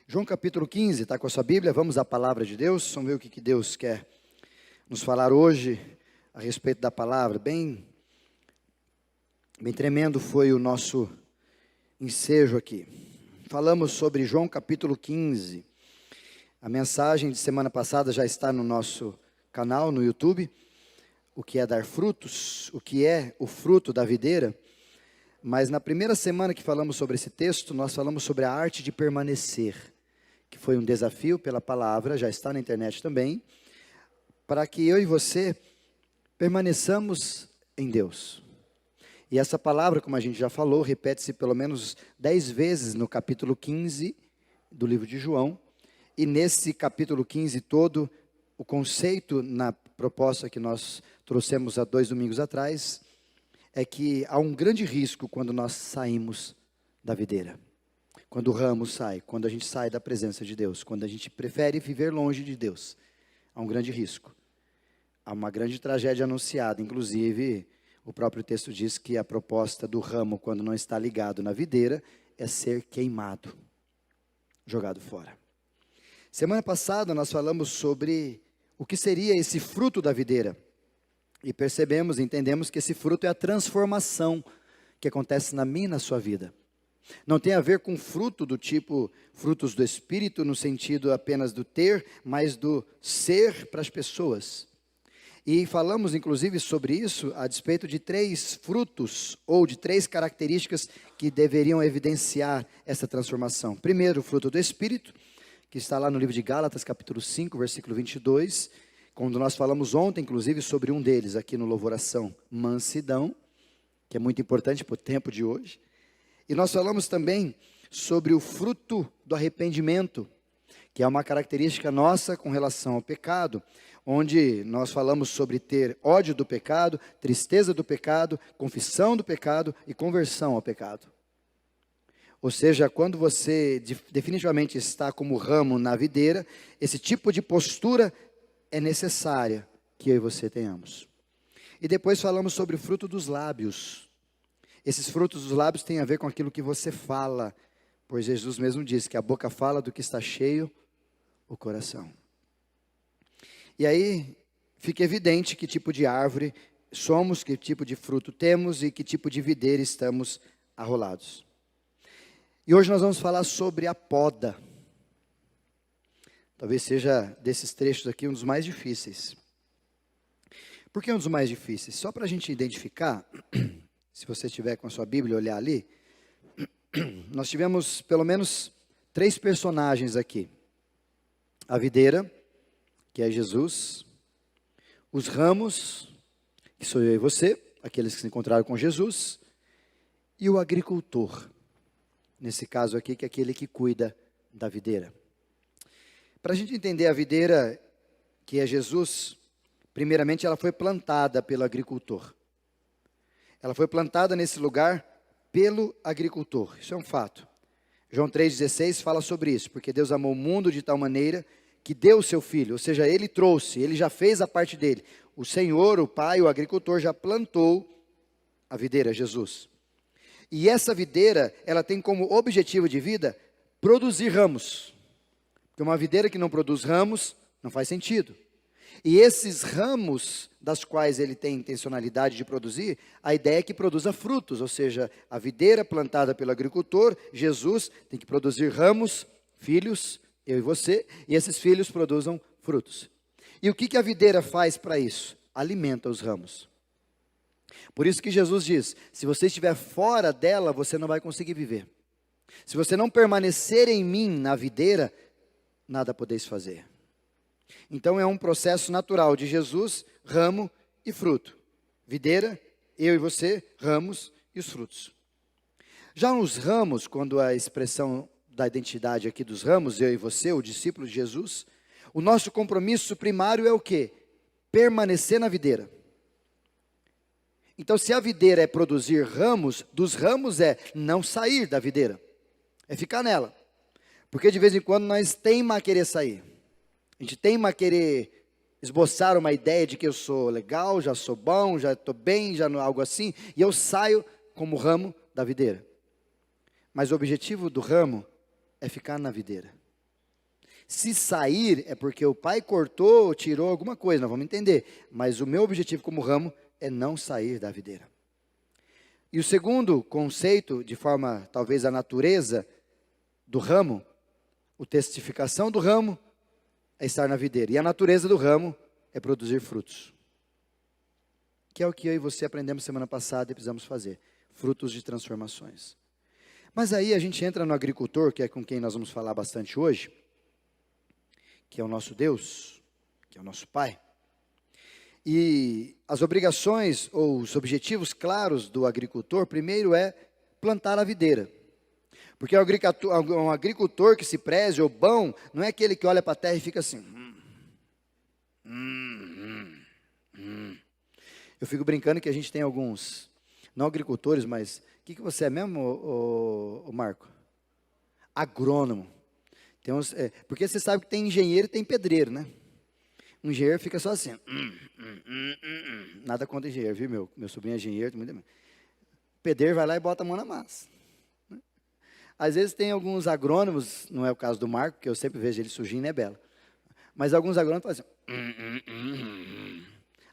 João capítulo 15, está com a sua Bíblia? Vamos à palavra de Deus, vamos ver o que Deus quer nos falar hoje a respeito da palavra. Bem tremendo foi o nosso ensejo aqui. Falamos sobre João capítulo 15. A mensagem de semana passada já está no nosso canal, no YouTube. O que é dar frutos, o que é o fruto da videira. Mas na primeira semana que falamos sobre esse texto, nós falamos sobre a arte de permanecer, que foi um desafio pela palavra, já está na internet também, para que eu e você permaneçamos em Deus. E essa palavra, como a gente já falou, repete-se pelo menos 10 vezes no capítulo 15 do livro de João. E nesse capítulo 15 todo, o conceito na proposta que nós trouxemos há 2 domingos atrás, é que há um grande risco quando nós saímos da videira. Quando o ramo sai, quando a gente sai da presença de Deus, quando a gente prefere viver longe de Deus, há um grande risco. Há uma grande tragédia anunciada, inclusive o próprio texto diz que a proposta do ramo, quando não está ligado na videira, é ser queimado, jogado fora. Semana passada nós falamos sobre o que seria esse fruto da videira. E percebemos, entendemos que esse fruto é a transformação que acontece na minha e na sua vida. Não tem a ver com fruto do tipo frutos do Espírito, no sentido apenas do ter, mas do ser para as pessoas. E falamos inclusive sobre isso a despeito de 3 frutos, ou de 3 características que deveriam evidenciar essa transformação. Primeiro, o fruto do Espírito, que está lá no livro de Gálatas, capítulo 5, versículo 22, quando nós falamos ontem, inclusive, sobre um deles, aqui no Louvoração, mansidão, que é muito importante para o tempo de hoje. E nós falamos também sobre o fruto do arrependimento, que é uma característica nossa com relação ao pecado, onde nós falamos sobre ter ódio do pecado, tristeza do pecado, confissão do pecado e conversão ao pecado. Ou seja, quando você definitivamente está como ramo na videira, esse tipo de postura é necessária que eu e você tenhamos. E depois falamos sobre o fruto dos lábios. Esses frutos dos lábios têm a ver com aquilo que você fala, pois Jesus mesmo disse que a boca fala do que está cheio o coração. E aí fica evidente que tipo de árvore somos, que tipo de fruto temos e que tipo de videira estamos arrolados. E hoje nós vamos falar sobre a poda. Talvez seja desses trechos aqui um dos mais difíceis. Por que um dos mais difíceis? Só para a gente identificar, se você estiver com a sua Bíblia, olhar ali, nós tivemos pelo menos 3 personagens aqui. A videira, que é Jesus, os ramos, que sou eu e você, aqueles que se encontraram com Jesus, e o agricultor, nesse caso aqui, que é aquele que cuida da videira. Para a gente entender a videira, que é Jesus, primeiramente ela foi plantada pelo agricultor. Ela foi plantada nesse lugar pelo agricultor, isso é um fato. João 3,16 fala sobre isso, porque Deus amou o mundo de tal maneira que deu o seu Filho, ou seja, Ele trouxe, Ele já fez a parte dele. O Senhor, o Pai, o agricultor já plantou a videira, Jesus. E essa videira, ela tem como objetivo de vida produzir ramos. Porque uma videira que não produz ramos, não faz sentido. E esses ramos, das quais ele tem intencionalidade de produzir, a ideia é que produza frutos, ou seja, a videira plantada pelo agricultor, Jesus, tem que produzir ramos, filhos, eu e você, e esses filhos produzam frutos. E o que a videira faz para isso? Alimenta os ramos. Por isso que Jesus diz, se você estiver fora dela, você não vai conseguir viver. Se você não permanecer em mim, na videira, nada podeis fazer. Então é um processo natural de Jesus, ramo e fruto. Videira, eu e você, ramos e os frutos. Já nos ramos, quando a expressão da identidade aqui dos ramos, eu e você, o discípulo de Jesus, o nosso compromisso primário é o quê? Permanecer na videira. Então, se a videira é produzir ramos, dos ramos é não sair da videira, é ficar nela. Porque de vez em quando nós teima a querer sair. A gente teima a querer esboçar uma ideia de que eu sou legal, já sou bom, já estou bem, já não algo assim, e eu saio como ramo da videira. Mas o objetivo do ramo é ficar na videira. Se sair é porque o pai cortou ou tirou alguma coisa, nós vamos entender. Mas o meu objetivo como ramo é não sair da videira. E o segundo conceito, de forma talvez a natureza do ramo, a testificação do ramo é estar na videira. E a natureza do ramo é produzir frutos. Que é o que eu e você aprendemos semana passada e precisamos fazer. Frutos de transformações. Mas aí a gente entra no agricultor, que é com quem nós vamos falar bastante hoje, que é o nosso Deus, que é o nosso Pai. E as obrigações ou os objetivos claros do agricultor, primeiro é plantar a videira. Porque um agricultor que se preze ou bom, não é aquele que olha para a terra e fica assim. Eu fico brincando que a gente tem alguns, não agricultores, mas, o que você é mesmo, o Marco? Agrônomo. Tem uns, porque você sabe que tem engenheiro e tem pedreiro, né? Um engenheiro fica só assim. Nada contra engenheiro, viu? Meu sobrinho é engenheiro. O pedreiro vai lá e bota a mão na massa. Às vezes tem alguns agrônomos, não é o caso do Marco, que eu sempre vejo ele sujinho, né, Bela? Mas alguns agrônomos fazem assim.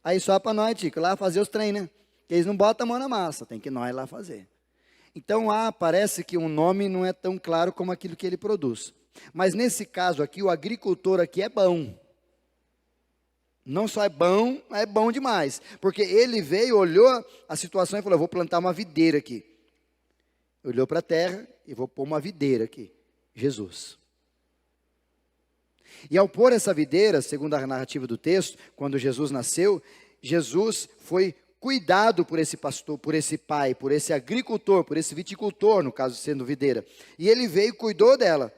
Aí só para nós, Tico, lá fazer os trem, né? Que eles não botam a mão na massa, tem que nós lá fazer. Então, parece que um nome não é tão claro como aquilo que ele produz. Mas nesse caso aqui, o agricultor aqui é bom. Não só é bom demais. Porque ele veio, olhou a situação e falou, eu vou plantar uma videira aqui. Olhou para a terra e vou pôr uma videira aqui. Jesus. E ao pôr essa videira, segundo a narrativa do texto, quando Jesus nasceu, Jesus foi cuidado por esse pastor, por esse pai, por esse agricultor, por esse viticultor, no caso sendo videira. E ele veio e cuidou dela.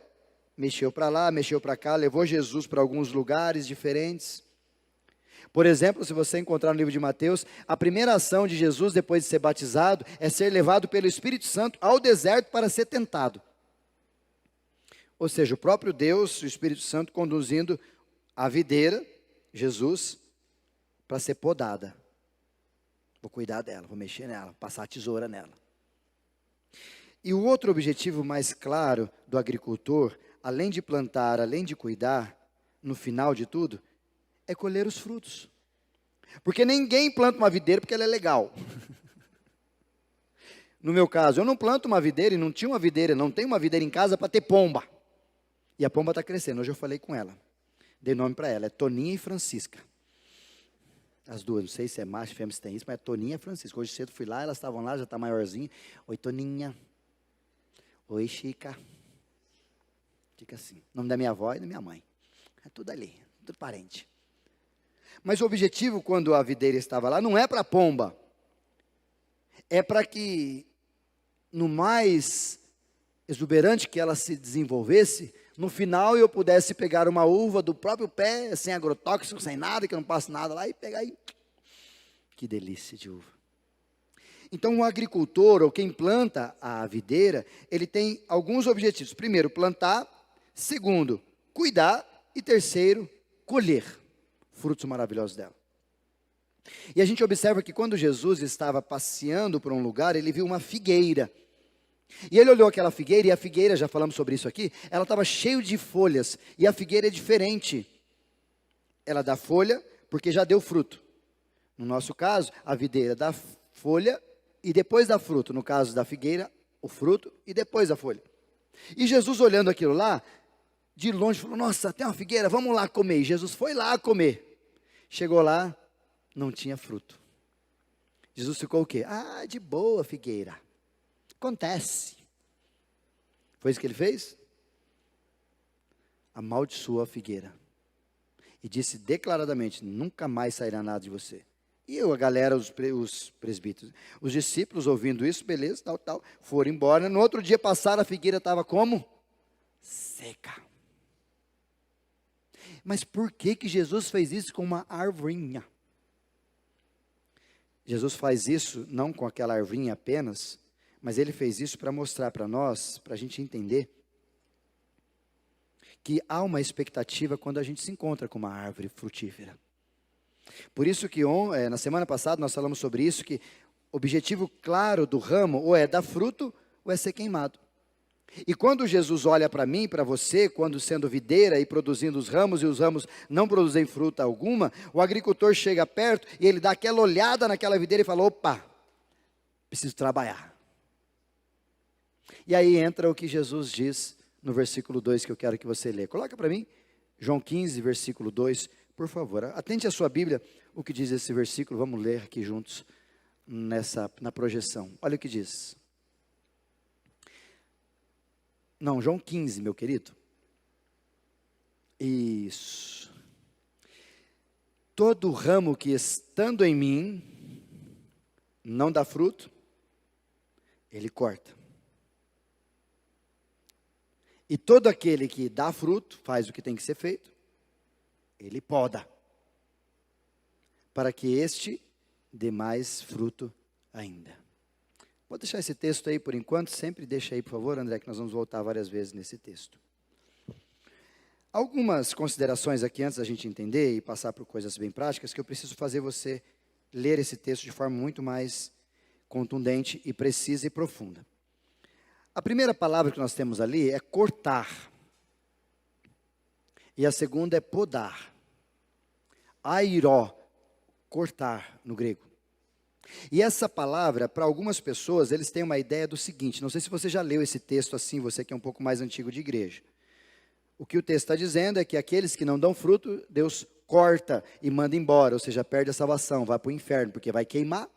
Mexeu para lá, mexeu para cá, levou Jesus para alguns lugares diferentes. Por exemplo, se você encontrar no livro de Mateus, a primeira ação de Jesus depois de ser batizado é ser levado pelo Espírito Santo ao deserto para ser tentado. Ou seja, o próprio Deus, o Espírito Santo, conduzindo a videira, Jesus, para ser podada. Vou cuidar dela, vou mexer nela, passar a tesoura nela. E o outro objetivo mais claro do agricultor, além de plantar, além de cuidar, no final de tudo, é colher os frutos. Porque ninguém planta uma videira porque ela é legal. No meu caso, eu não planto uma videira e não tinha uma videira, não tenho uma videira em casa para ter pomba. E a pomba está crescendo, hoje eu falei com ela. Dei nome para ela, é Toninha e Francisca. As duas, não sei se é macho, fêmea, se tem isso, mas é Toninha e Francisca. Hoje cedo fui lá, elas estavam lá, já está maiorzinha. Oi, Toninha. Oi, Chica. Fica assim. O nome da minha avó e da minha mãe. É tudo ali, tudo parente. Mas o objetivo, quando a videira estava lá, não é para a pomba. É para que, no mais exuberante que ela se desenvolvesse, no final eu pudesse pegar uma uva do próprio pé, sem agrotóxico, sem nada, que eu não passo nada lá, e pegar e... Que delícia de uva. Então, o agricultor, ou quem planta a videira, ele tem alguns objetivos. Primeiro, plantar. Segundo, cuidar. E terceiro, colher frutos maravilhosos dela. E a gente observa que quando Jesus estava passeando por um lugar, ele viu uma figueira. E ele olhou aquela figueira, e a figueira, já falamos sobre isso aqui, ela estava cheia de folhas, e a figueira é diferente. Ela dá folha, porque já deu fruto. No nosso caso, a videira dá folha, e depois dá fruto. No caso da figueira, o fruto, e depois a folha. E Jesus olhando aquilo lá, de longe, falou, nossa, tem uma figueira, vamos lá comer. E Jesus foi lá comer. Chegou lá, não tinha fruto. Jesus ficou o quê? De boa, figueira. Acontece. Foi isso que ele fez? Amaldiçoou a figueira. E disse declaradamente, nunca mais sairá nada de você. E a galera, os presbíteros, os discípulos ouvindo isso, beleza, tal, foram embora. No outro dia passaram, a figueira estava como? Seca. Mas por que Jesus fez isso com uma arvorinha? Jesus faz isso não com aquela arvinha apenas, mas ele fez isso para mostrar para nós, para a gente entender, que há uma expectativa quando a gente se encontra com uma árvore frutífera. Por isso que na semana passada nós falamos sobre isso, que o objetivo claro do ramo ou é dar fruto ou é ser queimado. E quando Jesus olha para mim, para você, quando sendo videira e produzindo os ramos e os ramos não produzem fruta alguma, o agricultor chega perto e ele dá aquela olhada naquela videira e fala: opa, preciso trabalhar. E aí entra o que Jesus diz no versículo 2 que eu quero que você lê. Coloca para mim, João 15, versículo 2, por favor. Atente a sua Bíblia, o que diz esse versículo, vamos ler aqui juntos na projeção. Olha o que diz. Não, João 15, meu querido. Isso. Todo ramo que estando em mim não dá fruto, ele corta. E todo aquele que dá fruto, faz o que tem que ser feito, ele poda, para que este dê mais fruto ainda. Vou deixar esse texto aí por enquanto, sempre deixa aí, por favor, André, que nós vamos voltar várias vezes nesse texto. Algumas considerações aqui antes da gente entender e passar por coisas bem práticas, que eu preciso fazer você ler esse texto de forma muito mais contundente e precisa e profunda. A primeira palavra que nós temos ali é cortar. E a segunda é podar. Airó, cortar no grego. E essa palavra, para algumas pessoas, eles têm uma ideia do seguinte, não sei se você já leu esse texto assim, você que é um pouco mais antigo de igreja. O que o texto está dizendo é que aqueles que não dão fruto, Deus corta e manda embora, ou seja, perde a salvação, vai para o inferno, porque vai queimar.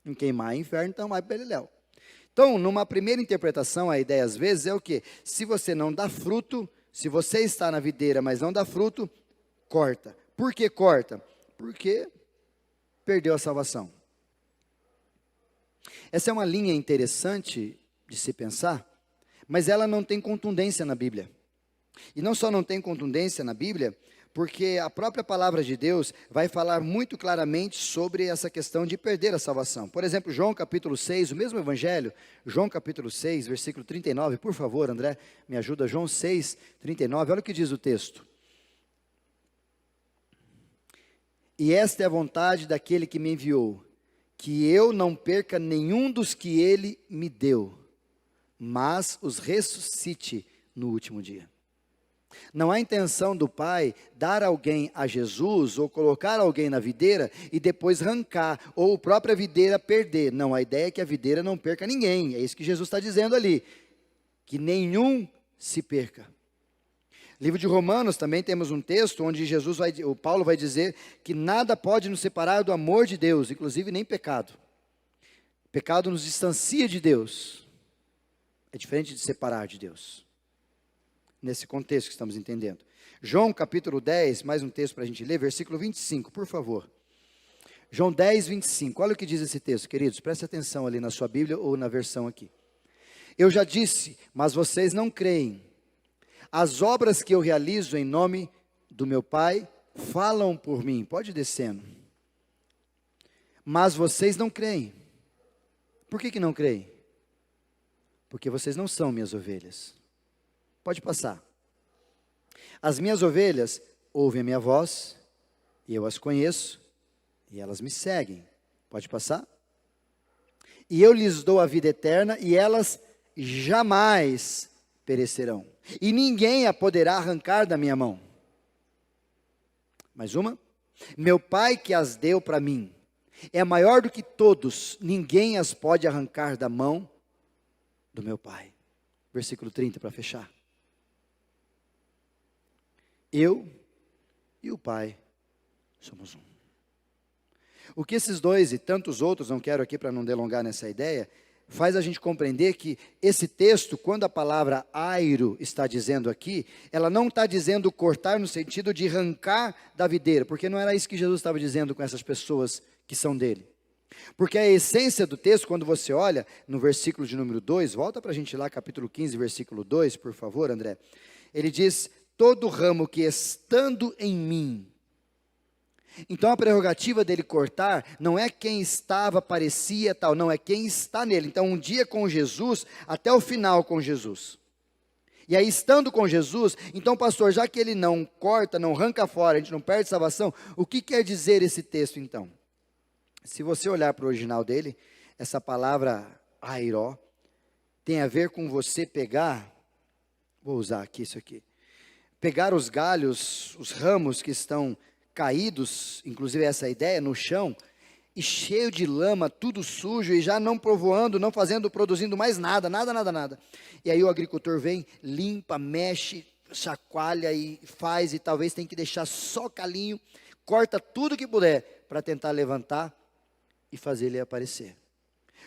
Em queimar é inferno, então vai para Beleléu. Então, numa primeira interpretação, a ideia às vezes é o quê? Se você não dá fruto, se você está na videira, mas não dá fruto, corta. Por que corta? Porque perdeu a salvação. Essa é uma linha interessante de se pensar, mas ela não tem contundência na Bíblia. E não só não tem contundência na Bíblia, porque a própria palavra de Deus vai falar muito claramente sobre essa questão de perder a salvação. Por exemplo, João capítulo 6, o mesmo evangelho, João capítulo 6, versículo 39, por favor, André, me ajuda, João 6, 39, olha o que diz o texto. E esta é a vontade daquele que me enviou, que eu não perca nenhum dos que ele me deu, mas os ressuscite no último dia. Não há intenção do Pai dar alguém a Jesus ou colocar alguém na videira e depois arrancar, ou a própria videira perder. Não, a ideia é que a videira não perca ninguém. É isso que Jesus está dizendo ali, que nenhum se perca. Livro de Romanos também temos um texto onde o Paulo vai dizer que nada pode nos separar do amor de Deus, inclusive nem pecado. Pecado nos distancia de Deus. É diferente de separar de Deus. Nesse contexto que estamos entendendo. João capítulo 10, mais um texto para a gente ler, versículo 25, por favor. João 10, 25, olha o que diz esse texto, queridos, preste atenção ali na sua Bíblia ou na versão aqui. Eu já disse, mas vocês não creem. As obras que eu realizo em nome do meu Pai falam por mim. Pode ir descendo. Mas vocês não creem. Por que não creem? Porque vocês não são minhas ovelhas. Pode passar. As minhas ovelhas ouvem a minha voz, e eu as conheço, e elas me seguem. Pode passar. E eu lhes dou a vida eterna, e elas jamais perecerão. E ninguém a poderá arrancar da minha mão. Mais uma. Meu Pai que as deu para mim é maior do que todos, ninguém as pode arrancar da mão do meu Pai. Versículo 30 para fechar. Eu e o Pai somos um. O que esses dois e tantos outros, não quero aqui para não delongar nessa ideia, faz a gente compreender que esse texto, quando a palavra airo está dizendo aqui, ela não está dizendo cortar no sentido de arrancar da videira, porque não era isso que Jesus estava dizendo com essas pessoas que são dele. Porque a essência do texto, quando você olha no versículo de número 2, volta para a gente lá, capítulo 15, versículo 2, por favor, André. Ele diz, todo ramo que estando em mim. Então a prerrogativa dele cortar não é quem estava, parecia tal, não, é quem está nele. Então um dia com Jesus, até o final com Jesus. E aí, estando com Jesus, então, pastor, já que ele não corta, não arranca fora, a gente não perde salvação, o que quer dizer esse texto, então? Se você olhar para o original dele, essa palavra airó tem a ver com você pegar, vou usar aqui isso aqui, pegar os galhos, os ramos que estão caídos, inclusive essa ideia, no chão, e cheio de lama, tudo sujo, e já não povoando, não fazendo, produzindo mais nada, nada, nada, nada. E aí o agricultor vem, limpa, mexe, chacoalha e faz, e talvez tem que deixar só calinho, corta tudo que puder, para tentar levantar e fazer ele aparecer.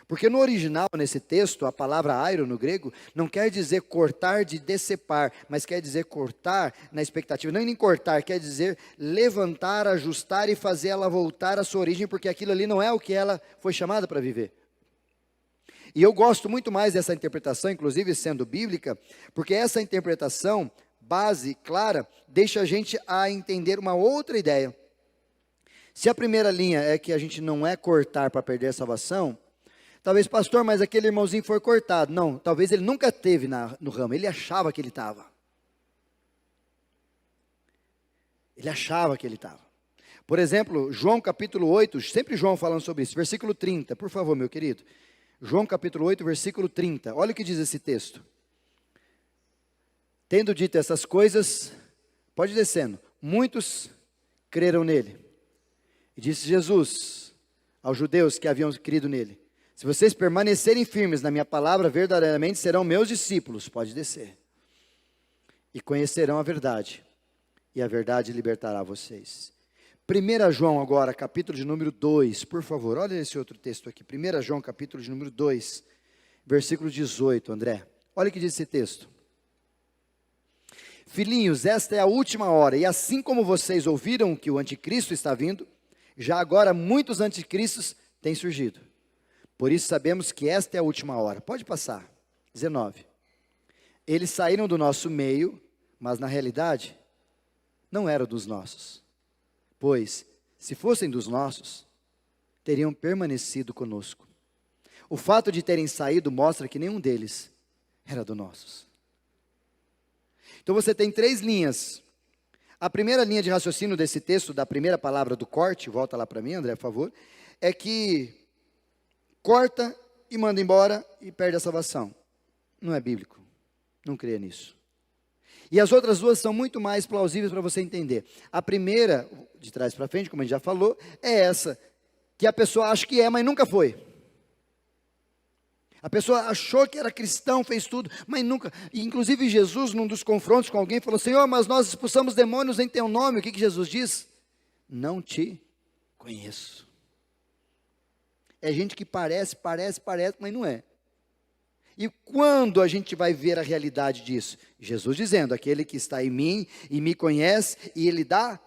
Porque no original, nesse texto, a palavra airo no grego, não quer dizer cortar de decepar, mas quer dizer cortar na expectativa, não nem cortar, quer dizer levantar, ajustar e fazer ela voltar à sua origem, porque aquilo ali não é o que ela foi chamada para viver. E eu gosto muito mais dessa interpretação, inclusive sendo bíblica, porque essa interpretação, base, clara, deixa a gente a entender uma outra ideia. Se a primeira linha é que a gente não é cortar para perder a salvação, talvez, pastor, mas aquele irmãozinho foi cortado. Não, talvez ele nunca esteve no ramo, ele achava que ele estava. Ele achava que ele estava. Por exemplo, João capítulo 8, sempre João falando sobre isso, versículo 30, por favor, meu querido. João capítulo 8, versículo 30, olha o que diz esse texto. Tendo dito essas coisas, pode ir descendo, muitos creram nele. E disse Jesus aos judeus que haviam crido nele: se vocês permanecerem firmes na minha palavra, verdadeiramente serão meus discípulos. Pode descer. E conhecerão a verdade, e a verdade libertará vocês. 1 João agora, capítulo de número 2, por favor, olha esse outro texto aqui. 1 João, capítulo de número 2, versículo 18, André. Olha o que diz esse texto. Filhinhos, esta é a última hora, e assim como vocês ouviram que o anticristo está vindo, já agora muitos anticristos têm surgido. Por isso sabemos que esta é a última hora. Pode passar. 19. Eles saíram do nosso meio, mas na realidade não eram dos nossos. Pois, se fossem dos nossos, teriam permanecido conosco. O fato de terem saído mostra que nenhum deles era dos nossos. Então você tem 3 linhas. A primeira linha de raciocínio desse texto, da primeira palavra do corte, volta lá para mim, André, por favor, é que corta e manda embora e perde a salvação. Não é bíblico. Não creia nisso. E as outras duas são muito mais plausíveis para você entender. A primeira, de trás para frente, como a gente já falou, é essa, que a pessoa acha que é, mas nunca foi. A pessoa achou que era cristão, fez tudo, mas nunca. E, inclusive Jesus, num dos confrontos com alguém, falou: Senhor, mas nós expulsamos demônios em teu nome. O que Jesus diz? Não te conheço. É gente que parece, mas não é. E quando a gente vai ver a realidade disso? Jesus dizendo: aquele que está em mim e me conhece, e ele dá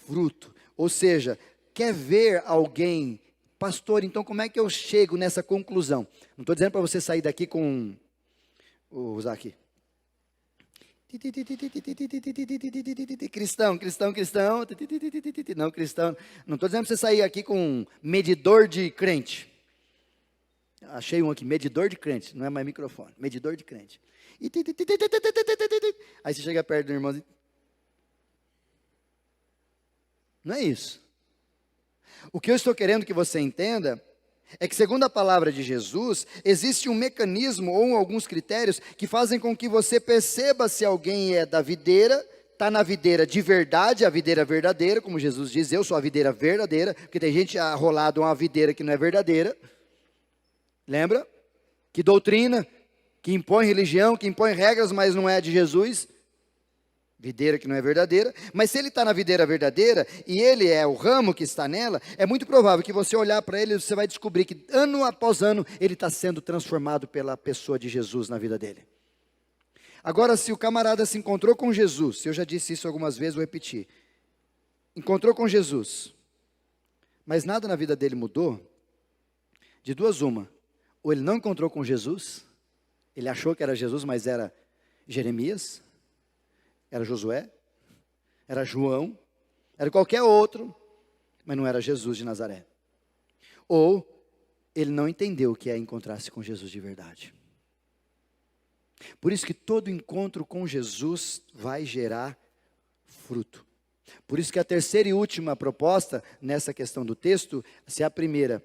fruto. Ou seja, quer ver alguém, pastor, então como é que eu chego nessa conclusão? Não estou dizendo para você sair daqui com, vou usar aqui, cristão, não cristão, não estou dizendo para você sair aqui com um medidor de crente. Achei um aqui, medidor de crente, não é mais microfone, medidor de crente. Aí você chega perto do irmão. Não é isso. O que eu estou querendo que você entenda é que, segundo a palavra de Jesus, existe um mecanismo ou alguns critérios que fazem com que você perceba se alguém é da videira, está na videira de verdade, a videira verdadeira, como Jesus diz: eu sou a videira verdadeira, porque tem gente arrolada uma videira que não é verdadeira. Lembra? Que doutrina, que impõe religião, que impõe regras, mas não é de Jesus. Videira que não é verdadeira. Mas se ele está na videira verdadeira, e ele é o ramo que está nela, é muito provável que você olhar para ele, você vai descobrir que ano após ano, ele está sendo transformado pela pessoa de Jesus na vida dele. Agora, se o camarada se encontrou com Jesus, eu já disse isso algumas vezes, vou repetir. Encontrou com Jesus, mas nada na vida dele mudou, de duas uma. Ou ele não encontrou com Jesus, ele achou que era Jesus, mas era Jeremias, era Josué, era João, era qualquer outro, mas não era Jesus de Nazaré. Ou ele não entendeu o que é encontrar-se com Jesus de verdade. Por isso que todo encontro com Jesus vai gerar fruto. Por isso que a terceira e última proposta nessa questão do texto, se a primeira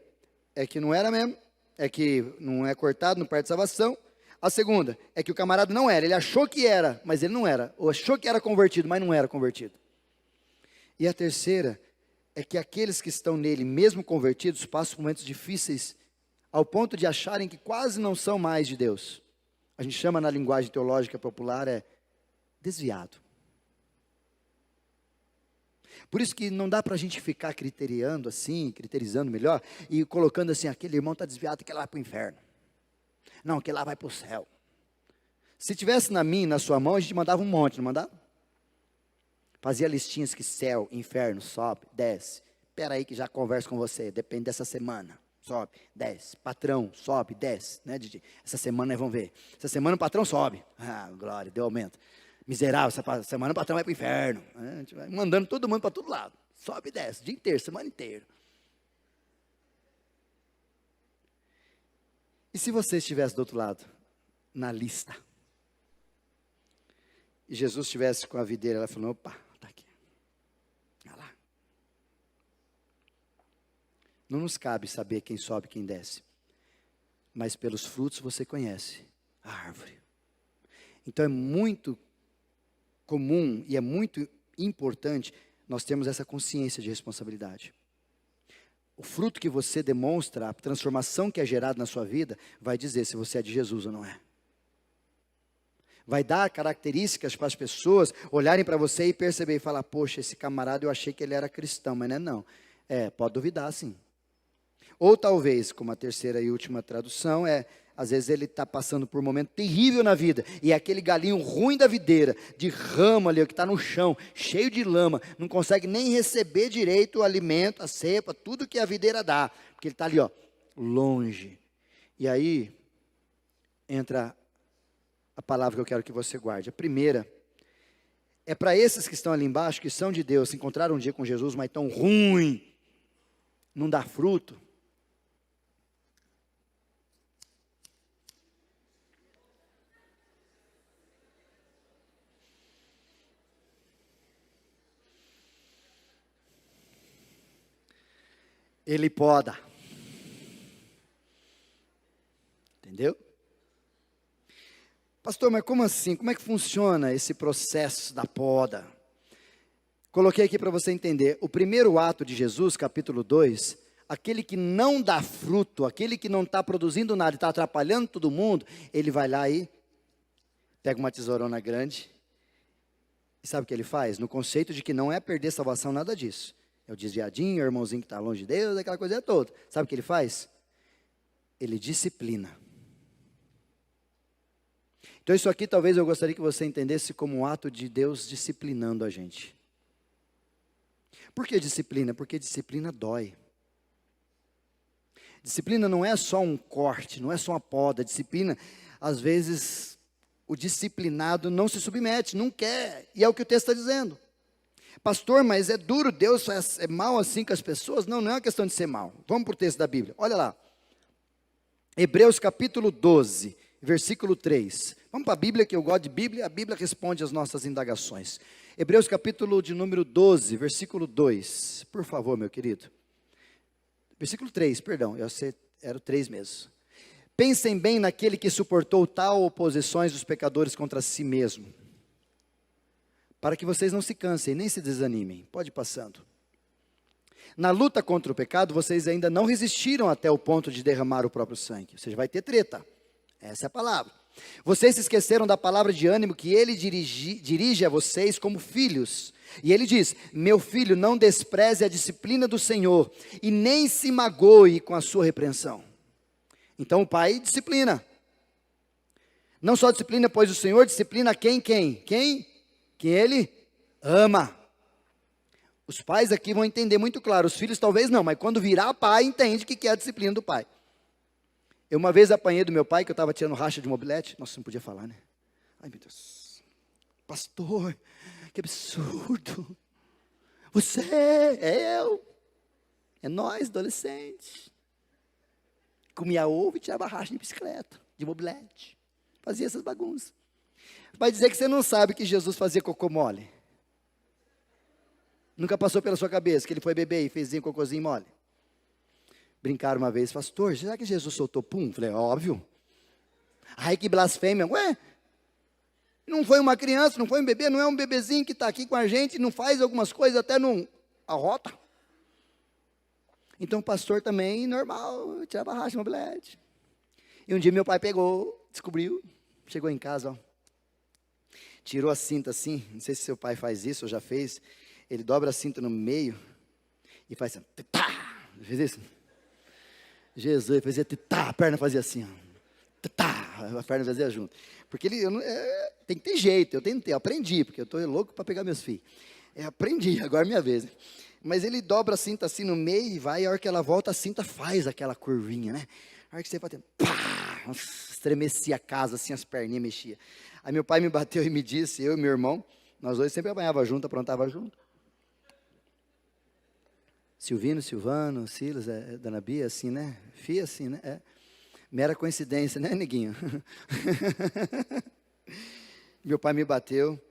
é que não era mesmo, é que não é cortado, não perde salvação. A segunda é que o camarada não era, ele achou que era, mas ele não era. Ou achou que era convertido, mas não era convertido. E a terceira é que aqueles que estão nele, mesmo convertidos, passam momentos difíceis, ao ponto de acharem que quase não são mais de Deus. A gente chama na linguagem teológica popular, desviado. Por isso que não dá para a gente ficar criteriando assim, criterizando melhor, e colocando assim, aquele irmão está desviado, aquele lá vai para o inferno. Não, aquele lá vai para o céu. Se tivesse na sua mão, a gente mandava um monte, não mandava? Fazia listinhas que céu, inferno, sobe, desce. Espera aí que já converso com você, depende dessa semana. Sobe, desce. Patrão, sobe, desce. Né, Didi? Essa semana nós vamos ver. Essa semana o patrão sobe. Ah, glória, deu aumento. Miserável, essa semana o patrão vai para o inferno. A gente vai mandando todo mundo para todo lado. Sobe e desce, o dia inteiro, semana inteira. E se você estivesse do outro lado, na lista, e Jesus estivesse com a videira, ela falou, opa, está aqui. Olha lá. Não nos cabe saber quem sobe e quem desce. Mas pelos frutos você conhece a árvore. Então é muito comum e é muito importante nós termos essa consciência de responsabilidade. O fruto que você demonstra, a transformação que é gerada na sua vida, vai dizer se você é de Jesus ou não é. Vai dar características para as pessoas olharem para você e perceber e falar, poxa, esse camarada eu achei que ele era cristão, mas não é não. Pode duvidar sim. Ou talvez, como a terceira e última tradução, às vezes ele está passando por um momento terrível na vida, e é aquele galinho ruim da videira, de ramo ali, que está no chão, cheio de lama, não consegue nem receber direito o alimento, a cepa, tudo que a videira dá, porque ele está ali, longe. E aí, entra a palavra que eu quero que você guarde. A primeira, é para esses que estão ali embaixo, que são de Deus, se encontraram um dia com Jesus, mas tão ruim, não dá fruto. Ele poda. Entendeu? Pastor, mas como assim? Como é que funciona esse processo da poda? Coloquei aqui para você entender. O primeiro ato de Jesus, capítulo 2, aquele que não dá fruto, aquele que não está produzindo nada e está atrapalhando todo mundo, ele vai lá e pega uma tesourona grande. E sabe o que ele faz? No conceito de que não é perder salvação, nada disso. É o desviadinho, é o irmãozinho que está longe de Deus, aquela coisa toda. Sabe o que ele faz? Ele disciplina. Então isso aqui talvez eu gostaria que você entendesse como um ato de Deus disciplinando a gente. Por que disciplina? Porque disciplina dói. Disciplina não é só um corte, não é só uma poda. Disciplina, às vezes, o disciplinado não se submete, não quer. E é o que o texto está dizendo. Pastor, mas é duro, Deus é mal assim com as pessoas? Não, não é uma questão de ser mal. Vamos para o texto da Bíblia. Olha lá. Hebreus capítulo 12, versículo 3. Vamos para a Bíblia, que eu gosto de Bíblia. A Bíblia responde às nossas indagações. Hebreus capítulo de número 12, versículo 2. Por favor, meu querido. Versículo 3, perdão. Era o 3 mesmo. Pensem bem naquele que suportou tal oposições dos pecadores contra si mesmo, para que vocês não se cansem, nem se desanimem. Pode ir passando. Na luta contra o pecado, vocês ainda não resistiram até o ponto de derramar o próprio sangue. Ou seja, vai ter treta. Essa é a palavra. Vocês se esqueceram da palavra de ânimo que ele dirige a vocês como filhos. E ele diz, meu filho, não despreze a disciplina do Senhor, e nem se magoe com a sua repreensão. Então o pai disciplina. Não só disciplina, pois o Senhor disciplina quem? Quem ele ama. Os pais aqui vão entender muito claro, os filhos talvez não, mas quando virar pai, entende o que é a disciplina do pai. Eu uma vez apanhei do meu pai, que eu estava tirando racha de mobilete. Nossa, não podia falar, né? Ai, meu Deus. Pastor, que absurdo. Você, eu. É nós, adolescentes. Comia ovo e tirava racha de bicicleta, de mobilete. Fazia essas bagunças. Vai dizer que você não sabe que Jesus fazia cocô mole. Nunca passou pela sua cabeça que ele foi beber e fez cocôzinho mole. Brincaram uma vez, pastor, será que Jesus soltou pum? Falei, óbvio. Ai, que blasfêmia. Ué, não foi uma criança, não foi um bebê, não é um bebezinho que está aqui com a gente, não faz algumas coisas até não arrota. Então o pastor também, normal, tirava racha, mobilete. E um dia meu pai pegou, descobriu, chegou em casa, ó, tirou a cinta assim, não sei se seu pai faz isso ou já fez, ele dobra a cinta no meio e faz assim, tá, fez isso? Jesus, fazia tá, a perna fazia assim, ó, tá, a perna fazia junto. Porque ele, tem que ter jeito, eu tentei, eu aprendi, porque eu estou louco para pegar meus filhos. Aprendi, agora é minha vez. Mas ele dobra a cinta assim no meio e vai, e a hora que ela volta, a cinta faz aquela curvinha, né? A hora que você bateu, pá, estremecia a casa, assim, as perninhas mexiam. Aí meu pai me bateu e me disse, eu e meu irmão, nós dois sempre apanhava junto, aprontava junto. Silvino, Silvano, Silas, Dona Bia, assim, né? Fia, assim, né? Mera coincidência, né, neguinho? Meu pai me bateu,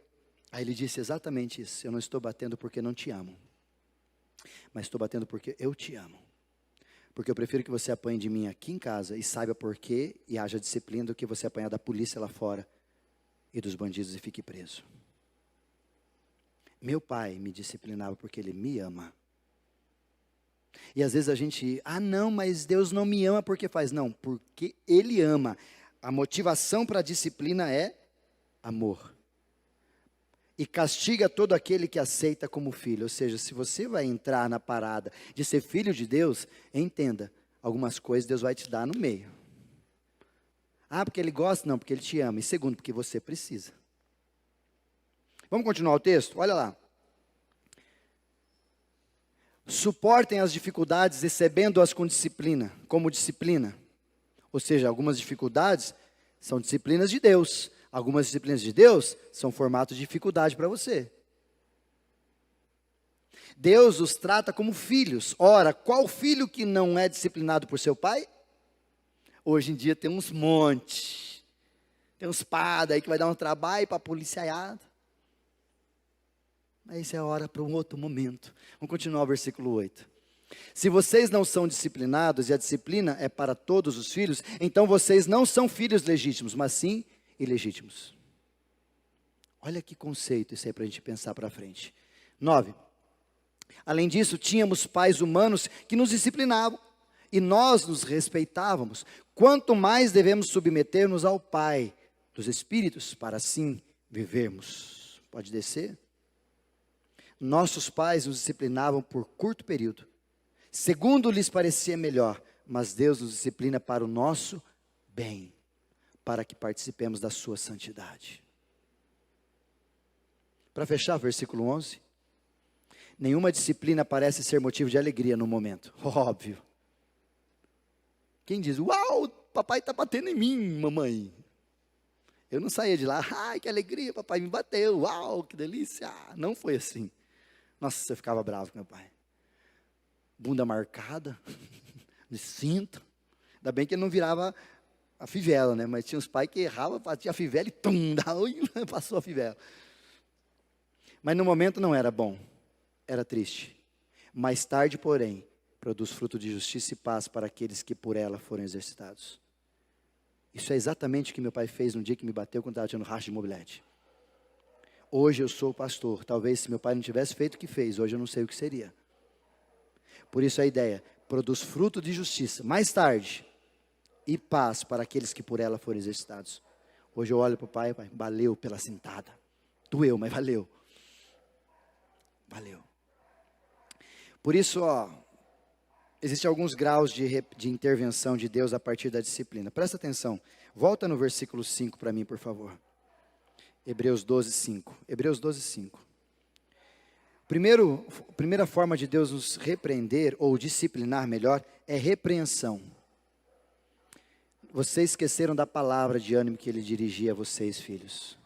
aí ele disse exatamente isso, eu não estou batendo porque não te amo, mas estou batendo porque eu te amo. Porque eu prefiro que você apanhe de mim aqui em casa e saiba por quê e haja disciplina do que você apanhar da polícia lá fora e dos bandidos e fique preso. Meu pai me disciplinava porque ele me ama. E às vezes a gente, não, mas Deus não me ama porque faz. Não, porque Ele ama. A motivação para a disciplina é amor. E castiga todo aquele que aceita como filho. Ou seja, se você vai entrar na parada de ser filho de Deus, entenda, algumas coisas Deus vai te dar no meio. Porque Ele gosta? Não, porque Ele te ama. E segundo, porque você precisa. Vamos continuar o texto? Olha lá. Suportem as dificuldades, recebendo-as com disciplina, como disciplina. Ou seja, algumas dificuldades são disciplinas de Deus. Algumas disciplinas de Deus são formatos de dificuldade para você. Deus os trata como filhos. Ora, qual filho que não é disciplinado por seu pai? Hoje em dia tem uns montes. Tem uns padas aí que vai dar um trabalho para a policiaiada. Mas isso é hora para um outro momento. Vamos continuar o versículo 8. Se vocês não são disciplinados, e a disciplina é para todos os filhos, então vocês não são filhos legítimos, mas sim ilegítimos. Olha que conceito isso aí para a gente pensar para frente. 9. Além disso, tínhamos pais humanos que nos disciplinavam, e nós nos respeitávamos. Quanto mais devemos submeter-nos ao Pai dos Espíritos, para assim vivermos. Pode descer? Nossos pais nos disciplinavam por curto período, segundo lhes parecia melhor, mas Deus nos disciplina para o nosso bem, para que participemos da sua santidade. Para fechar, versículo 11. Nenhuma disciplina parece ser motivo de alegria no momento, óbvio. Quem diz, uau, papai está batendo em mim, mamãe. Eu não saía de lá, ai que alegria, papai me bateu, uau, que delícia. Não foi assim. Nossa, eu ficava bravo com meu pai. Bunda marcada, de cinto. Ainda bem que ele não virava a fivela, né? Mas tinha uns pais que erravam, batia a fivela e tum, passou a fivela. Mas no momento não era bom, era triste. Mais tarde, porém, produz fruto de justiça e paz para aqueles que por ela foram exercitados. Isso é exatamente o que meu pai fez no dia que me bateu quando estava tirando racha de mobilete. Hoje eu sou pastor. Talvez se meu pai não tivesse feito o que fez, hoje eu não sei o que seria. Por isso a ideia, produz fruto de justiça, mais tarde, e paz para aqueles que por ela foram exercitados. Hoje eu olho para o pai, valeu pela cintada. Doeu, mas valeu. Valeu. Por isso, existem alguns graus de intervenção de Deus a partir da disciplina. Presta atenção. Volta no versículo 5 para mim, por favor. Hebreus 12, 5. Hebreus 12, 5. Primeira forma de Deus nos repreender, ou disciplinar melhor, é repreensão. Vocês esqueceram da palavra de ânimo que Ele dirigia a vocês, filhos.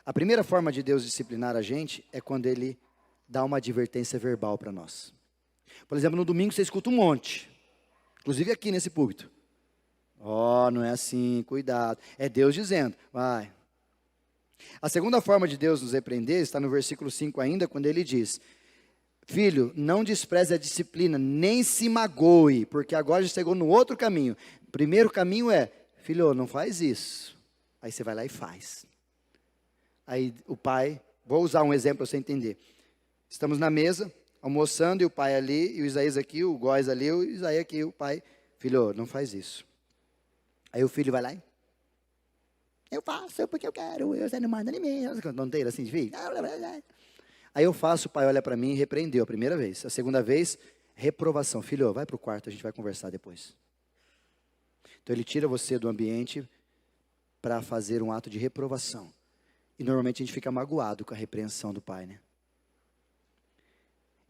A primeira forma de Deus disciplinar a gente é quando Ele dá uma advertência verbal para nós. Por exemplo, no domingo você escuta um monte. Inclusive aqui nesse púlpito. Ó, não é assim, cuidado. É Deus dizendo, vai. A segunda forma de Deus nos repreender está no versículo 5 ainda, quando ele diz: filho, não despreze a disciplina, nem se magoe, porque agora já chegou no outro caminho. O primeiro caminho é, filho, não faz isso. Aí você vai lá e faz. Aí o pai, vou usar um exemplo para você entender. Estamos na mesa, almoçando, e o pai ali, e o Isaías aqui, o Góis ali, o Isaías aqui, o pai, filho, não faz isso. Aí o filho vai lá e, eu faço porque eu quero, você não manda em mim, não tem assim de filho. Aí eu faço, o pai olha para mim e repreendeu a primeira vez. A segunda vez, reprovação. Filho, vai para o quarto, a gente vai conversar depois. Então ele tira você do ambiente para fazer um ato de reprovação. E normalmente a gente fica magoado com a repreensão do pai, né?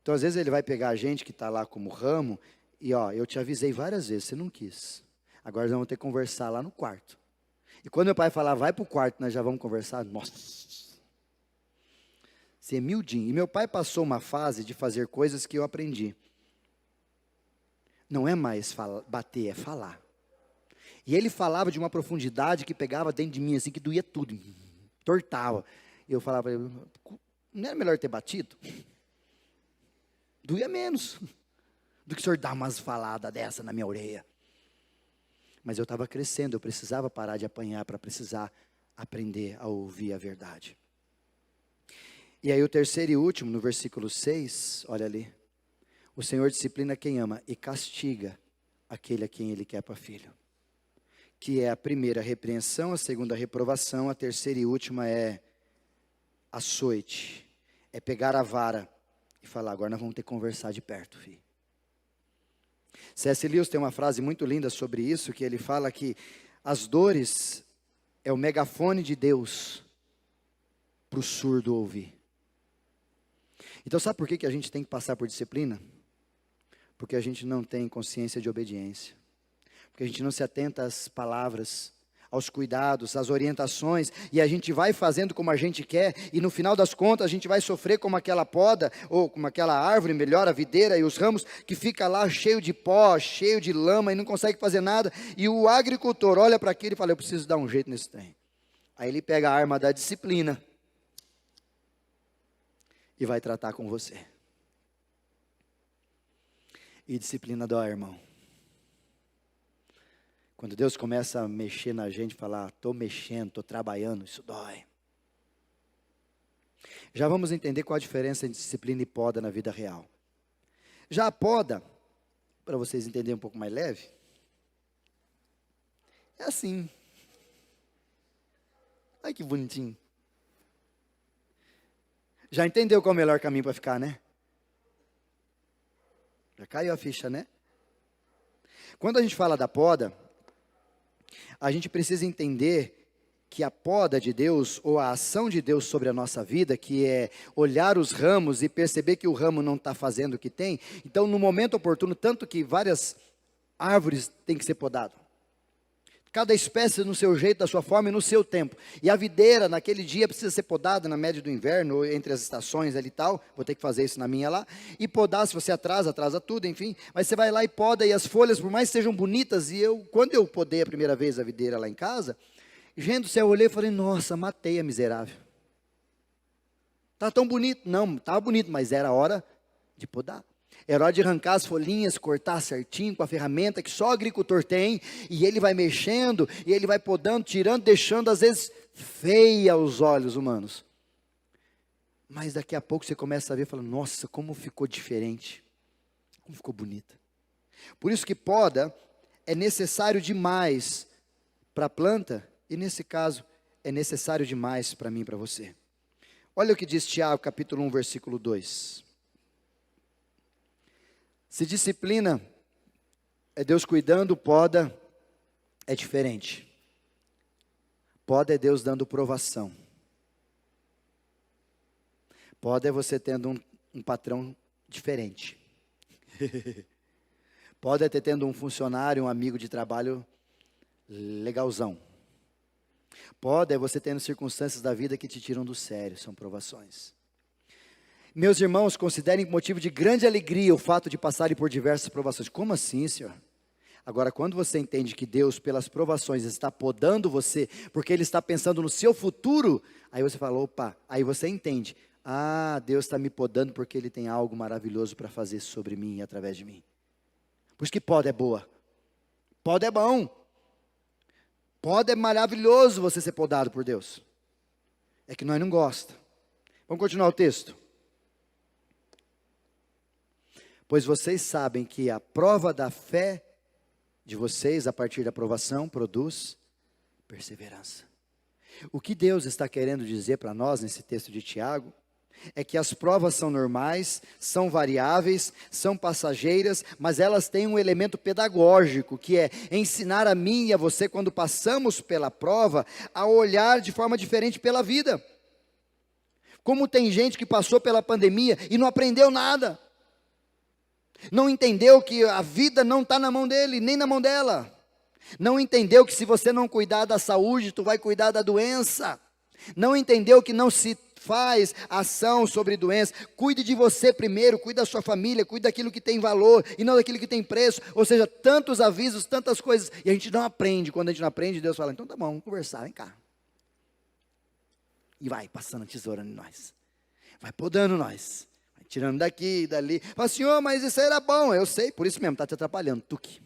Então às vezes ele vai pegar a gente que está lá como ramo e ó, eu te avisei várias vezes, você não quis. Agora nós vamos ter que conversar lá no quarto. E quando meu pai falar, vai para o quarto, nós já vamos conversar, nossa, você é miudinho. E meu pai passou uma fase de fazer coisas que eu aprendi. Não é mais bater, é falar. E ele falava de uma profundidade que pegava dentro de mim, assim, que doía tudo, tortava. E eu falava, não era melhor ter batido? Doía menos do que o senhor dar umas faladas dessa na minha orelha. Mas eu estava crescendo, eu precisava parar de apanhar para precisar aprender a ouvir a verdade. E aí o terceiro e último, no versículo 6, olha ali. O Senhor disciplina quem ama e castiga aquele a quem Ele quer para filho. Que é a primeira repreensão, a segunda reprovação, a terceira e última é açoite. É pegar a vara e falar, agora nós vamos ter que conversar de perto, filho. C.S. Lewis tem uma frase muito linda sobre isso, que ele fala que as dores é o megafone de Deus para o surdo ouvir. Então sabe por que a gente tem que passar por disciplina? Porque a gente não tem consciência de obediência. Porque a gente não se atenta às palavras, aos cuidados, às orientações, e a gente vai fazendo como a gente quer, e no final das contas a gente vai sofrer como aquela poda, ou como aquela árvore, melhor, a videira e os ramos, que fica lá cheio de pó, cheio de lama, e não consegue fazer nada, e o agricultor olha para aquilo e fala, eu preciso dar um jeito nesse trem. Aí ele pega a arma da disciplina, e vai tratar com você. E disciplina dói, irmão. Quando Deus começa a mexer na gente, falar, estou mexendo, estou trabalhando, isso dói. Já vamos entender qual a diferença entre disciplina e poda na vida real. Já a poda, para vocês entenderem um pouco mais leve, é assim. Ai que bonitinho. Já entendeu qual é o melhor caminho para ficar, né? Já caiu a ficha, né? Quando a gente fala da poda, a gente precisa entender que a poda de Deus, ou a ação de Deus sobre a nossa vida, que é olhar os ramos e perceber que o ramo não está fazendo o que tem, então no momento oportuno, tanto que várias árvores têm que ser podadas. Cada espécie no seu jeito, da sua forma e no seu tempo. E a videira, naquele dia, precisa ser podada na média do inverno, ou entre as estações ali e tal. Vou ter que fazer isso na minha lá. E podar, se você atrasa tudo, enfim. Mas você vai lá e poda, e as folhas, por mais que sejam bonitas, quando eu podei a primeira vez a videira lá em casa, gente do céu, eu olhei e falei, nossa, matei a miserável. Tá tão bonito. Não, estava bonito, mas era hora de podar. Era hora de arrancar as folhinhas, cortar certinho com a ferramenta que só o agricultor tem, e ele vai mexendo, e ele vai podando, tirando, deixando às vezes feia aos olhos humanos. Mas daqui a pouco você começa a ver e fala, nossa, como ficou diferente, como ficou bonita. Por isso que poda é necessário demais para a planta, e nesse caso é necessário demais para mim e para você. Olha o que diz Tiago, capítulo 1, versículo 2. Se disciplina é Deus cuidando, poda é diferente. Poda é Deus dando provação. Poda é você tendo um patrão diferente. Poda é ter tendo um funcionário, um amigo de trabalho legalzão. Poda é você tendo circunstâncias da vida que te tiram do sério, são provações. Meus irmãos, considerem motivo de grande alegria o fato de passarem por diversas provações. Como assim, Senhor? Agora, quando você entende que Deus, pelas provações, está podando você, porque Ele está pensando no seu futuro, aí você fala, opa, aí você entende. Ah, Deus está me podando porque Ele tem algo maravilhoso para fazer sobre mim e através de mim. Por isso que poda é boa. Poda é bom. Poda é maravilhoso você ser podado por Deus. É que nós não gostamos. Vamos continuar o texto. Pois vocês sabem que a prova da fé de vocês, a partir da provação, produz perseverança. O que Deus está querendo dizer para nós nesse texto de Tiago é que as provas são normais, são variáveis, são passageiras, mas elas têm um elemento pedagógico, que é ensinar a mim e a você, quando passamos pela prova, a olhar de forma diferente pela vida. Como tem gente que passou pela pandemia e não aprendeu nada, não entendeu que a vida não está na mão dele, nem na mão dela, não entendeu que se você não cuidar da saúde, tu vai cuidar da doença, não entendeu que não se faz ação sobre doença. Cuide de você primeiro, cuide da sua família, cuide daquilo que tem valor e não daquilo que tem preço. Ou seja, tantos avisos, tantas coisas, e a gente não aprende. Quando a gente não aprende, Deus fala, então tá bom, vamos conversar, vem cá. E vai passando a tesoura em nós, vai podando nós, vai tirando daqui, dali. Fala, Senhor, mas isso aí era bom. Eu sei, por isso mesmo, está te atrapalhando, tuque.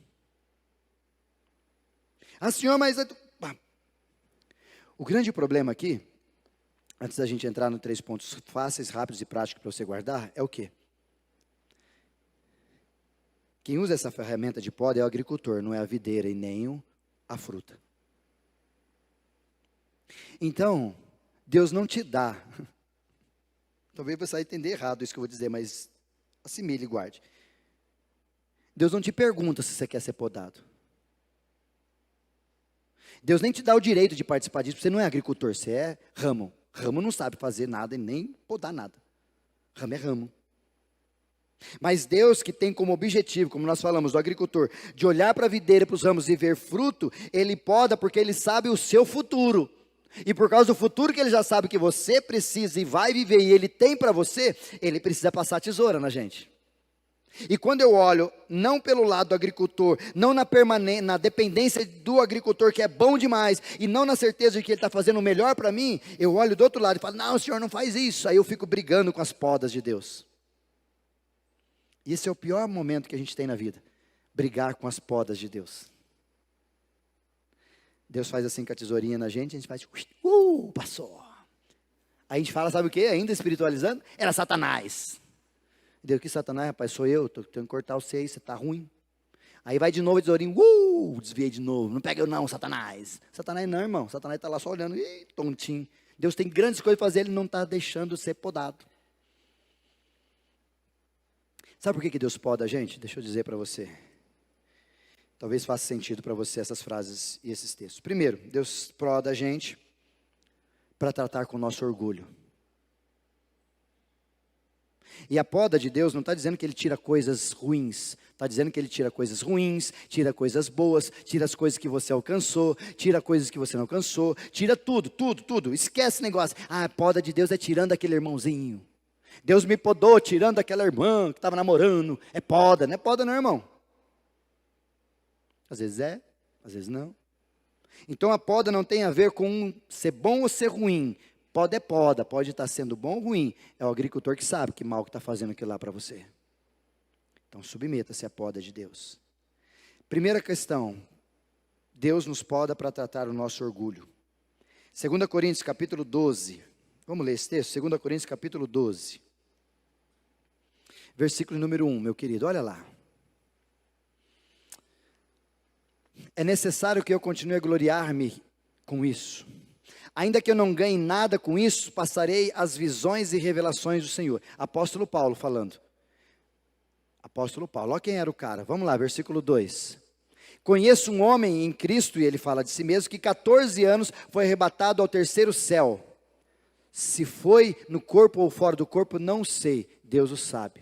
Ah, Senhor, mas... O grande problema aqui, antes da gente entrar nos 3 pontos fáceis, rápidos e práticos para você guardar, é o quê? Quem usa essa ferramenta de poda é o agricultor, não é a videira e nem a fruta. Então, Deus não te dá, talvez você vai entender errado isso que eu vou dizer, mas assimile e guarde. Deus não te pergunta se você quer ser podado. Deus nem te dá o direito de participar disso, porque você não é agricultor, você é ramo. Ramo não sabe fazer nada e nem podar nada. Ramo é ramo. Mas Deus, que tem como objetivo, como nós falamos, do agricultor, de olhar para a videira, para os ramos e ver fruto, Ele poda porque Ele sabe o seu futuro. E por causa do futuro que Ele já sabe que você precisa e vai viver, e Ele tem para você, Ele precisa passar a tesoura na gente. E quando eu olho, não pelo lado do agricultor, não na dependência do agricultor, que é bom demais, e não na certeza de que ele está fazendo o melhor para mim, eu olho do outro lado e falo, não, Senhor, não faz isso. Aí eu fico brigando com as podas de Deus. E esse é o pior momento que a gente tem na vida, brigar com as podas de Deus. Deus faz assim com a tesourinha na gente, a gente faz, passou. Aí a gente fala, sabe o que? Ainda espiritualizando, era Satanás. Deus, que Satanás, rapaz, sou eu, estou tentando cortar você aí, você está ruim. Aí vai de novo a tesourinho, desviei de novo, não pega eu não, Satanás. Satanás não, irmão, Satanás está lá só olhando, tontinho. Deus tem grandes coisas para fazer, Ele não está deixando ser podado. Sabe por que Deus poda a gente? Deixa eu dizer para você. Talvez faça sentido para você essas frases e esses textos. Primeiro, Deus poda a gente para tratar com o nosso orgulho. E a poda de Deus não está dizendo que Ele tira coisas ruins, está dizendo que Ele tira coisas ruins, tira coisas boas, tira as coisas que você alcançou, tira coisas que você não alcançou, tira tudo, esquece esse negócio. A poda de Deus é tirando aquele irmãozinho. Deus me podou tirando aquela irmã que estava namorando, é poda, não é poda não, irmão. Às vezes é, às vezes não. Então a poda não tem a ver com ser bom ou ser ruim. Poda é poda, pode estar sendo bom ou ruim. É o agricultor que sabe que mal que está fazendo aquilo lá para você. Então submeta-se à poda de Deus. Primeira questão, Deus nos poda para tratar o nosso orgulho. 2 Coríntios capítulo 12, vamos ler esse texto? 2 Coríntios capítulo 12, versículo número 1, meu querido, olha lá. É necessário que eu continue a gloriar-me com isso. Ainda que eu não ganhe nada com isso, passarei as visões e revelações do Senhor. Apóstolo Paulo falando. Apóstolo Paulo, olha quem era o cara. Vamos lá, versículo 2. Conheço um homem em Cristo, e ele fala de si mesmo, que 14 anos foi arrebatado ao terceiro céu. Se foi no corpo ou fora do corpo, não sei, Deus o sabe.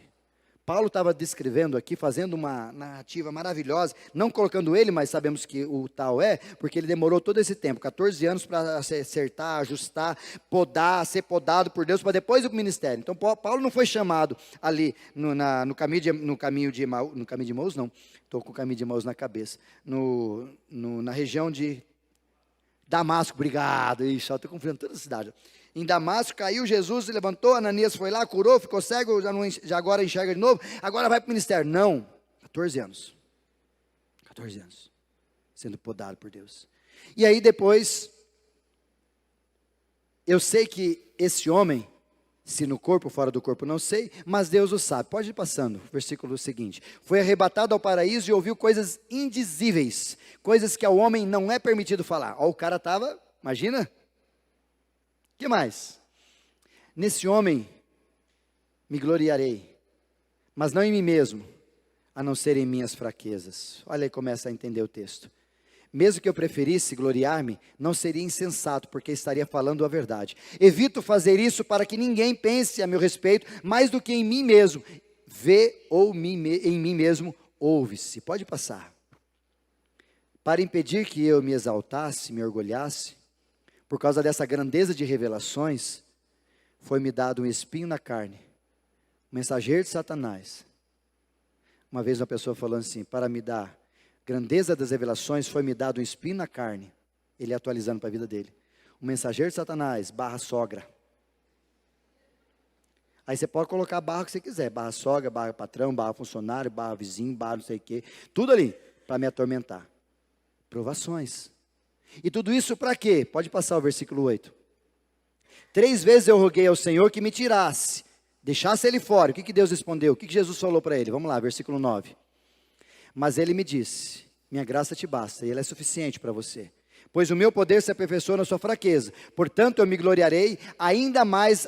Paulo estava descrevendo aqui, fazendo uma narrativa maravilhosa, não colocando ele, mas sabemos que o tal é, porque ele demorou todo esse tempo, 14 anos para acertar, ajustar, podar, ser podado por Deus, para depois ir para o ministério. Então Paulo não foi chamado ali no caminho de Emaús, não, estou com o caminho de Emaús na cabeça, na região de Damasco, obrigado, ixi, eu estou confundindo toda a cidade. Em Damasco, caiu Jesus, se levantou, Ananias foi lá, curou, ficou cego, já agora enxerga de novo, agora vai para o ministério. Não, 14 anos, sendo podado por Deus. E aí depois, eu sei que esse homem, se no corpo ou fora do corpo, não sei, mas Deus o sabe. Pode ir passando, versículo seguinte. Foi arrebatado ao paraíso e ouviu coisas indizíveis, coisas que ao homem não é permitido falar. Ó, o cara estava, imagina... O que mais? Nesse homem me gloriarei, mas não em mim mesmo, a não ser em minhas fraquezas. Olha aí, começa a entender o texto. Mesmo que eu preferisse gloriar-me, não seria insensato, porque estaria falando a verdade. Evito fazer isso para que ninguém pense a meu respeito, mais do que em mim mesmo. Vê ou em mim mesmo, ouve-se. Pode passar. Para impedir que eu me exaltasse, me orgulhasse, por causa dessa grandeza de revelações, foi-me dado um espinho na carne, um mensageiro de Satanás. Uma vez uma pessoa falando assim, para me dar grandeza das revelações, foi-me dado um espinho na carne. Ele atualizando para a vida dele. Um mensageiro de Satanás, barra sogra. Aí você pode colocar a barra que você quiser, barra sogra, barra patrão, barra funcionário, barra vizinho, barra não sei o quê. Tudo ali, para me atormentar. Provações. E tudo isso para quê? Pode passar o versículo 8. 3 vezes eu roguei ao Senhor que me tirasse, deixasse ele fora. O que Deus respondeu? O que Jesus falou para ele? Vamos lá, versículo 9. Mas ele me disse, minha graça te basta, e ela é suficiente para você. Pois o meu poder se aperfeiçoa na sua fraqueza. Portanto, eu me gloriarei ainda mais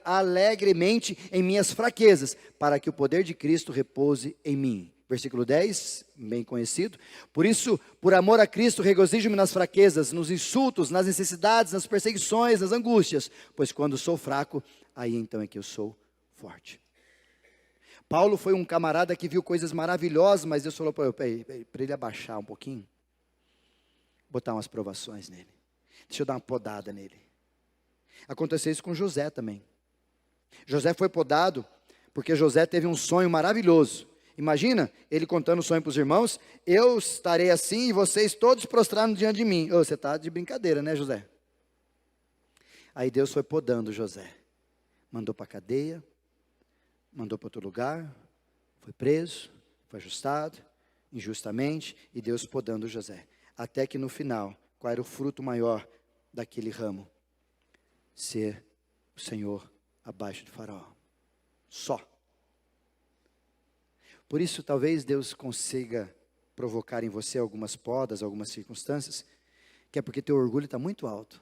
alegremente em minhas fraquezas, para que o poder de Cristo repouse em mim. Versículo 10, bem conhecido. Por isso, por amor a Cristo, regozijo-me nas fraquezas, nos insultos, nas necessidades, nas perseguições, nas angústias. Pois quando sou fraco, aí então é que eu sou forte. Paulo foi um camarada que viu coisas maravilhosas, mas Deus falou para ele abaixar um pouquinho. Botar umas provações nele. Deixa eu dar uma podada nele. Aconteceu isso com José também. José foi podado porque José teve um sonho maravilhoso. Imagina, ele contando o sonho para os irmãos, eu estarei assim e vocês todos prostrados diante de mim. Você está de brincadeira, né, José? Aí Deus foi podando José. Mandou para a cadeia, mandou para outro lugar, foi preso, foi ajustado, injustamente, e Deus podando José. Até que no final, qual era o fruto maior daquele ramo? Ser o Senhor abaixo de Faraó. Só. Por isso, talvez Deus consiga provocar em você algumas podas, algumas circunstâncias, que é porque teu orgulho está muito alto.